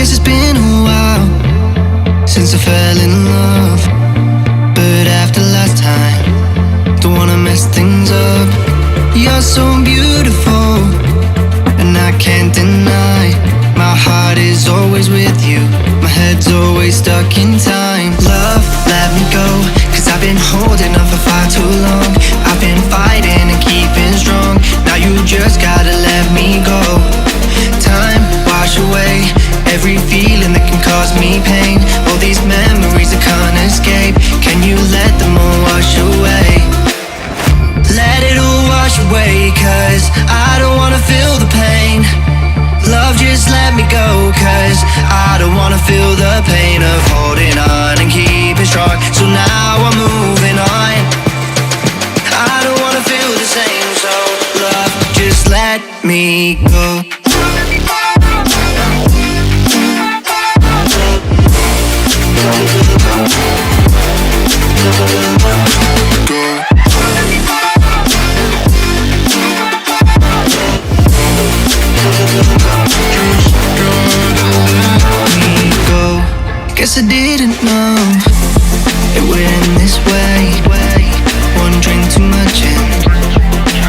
Guess it's been a while since I fell in love, but after last time, don't wanna mess things up. You're so beautiful, and I can't deny. My heart is always with you, my head's always stuck in time. Love, let me go, cause I've been holding on for far too long. I've been fighting and keeping strong, now you just gotta let me go. Time, wash away every feeling that can cause me pain. All these memories I can't escape, can you let them all wash away? Let it all wash away, cause I don't wanna feel the pain. Love, just let me go, cause I don't wanna feel the pain of holding on and keeping strong. So now I'm moving on, I don't wanna feel the same. So love, just let me go. Guess I didn't know it would end this way. One drink too much and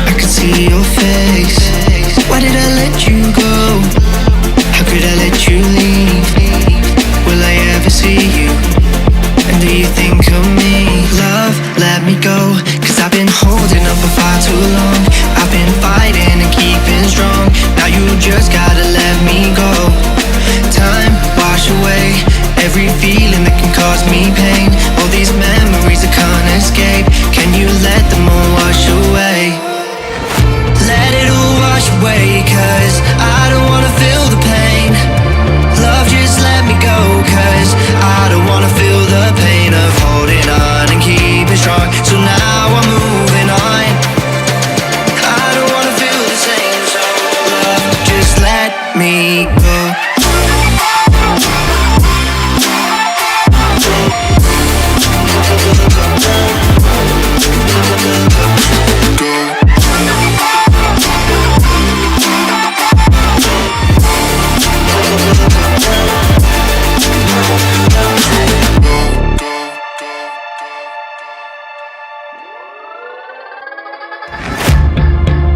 I could see your face. Why did I let you go? How could I let you leave? Will I ever see you? And do you think of me? Love, let me go, cause I've been holding up for far too long. I've been fighting and keeping strong, now you just gotta let me go. Time, wash away every feeling that can cause me pain. All these memories I can't escape, can you let them all wash away? Let it all wash away, cause I don't wanna feel the pain. Love, just let me go, cause I don't wanna feel the pain of holding on and keeping strong. So now I'm moving on, I don't wanna feel the same. So love, just let me go.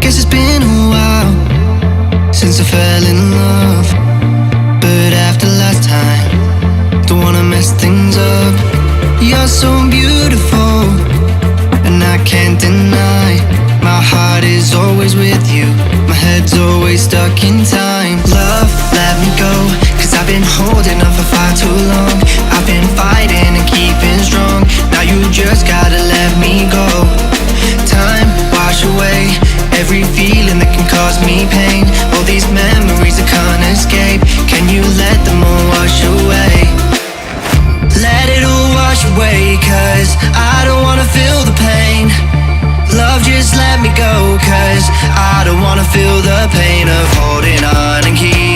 Guess it's been a while since I fell in love, but after last time, don't wanna mess things up. You're so beautiful, and I can't deny. My heart is always with you, my head's always stuck in time.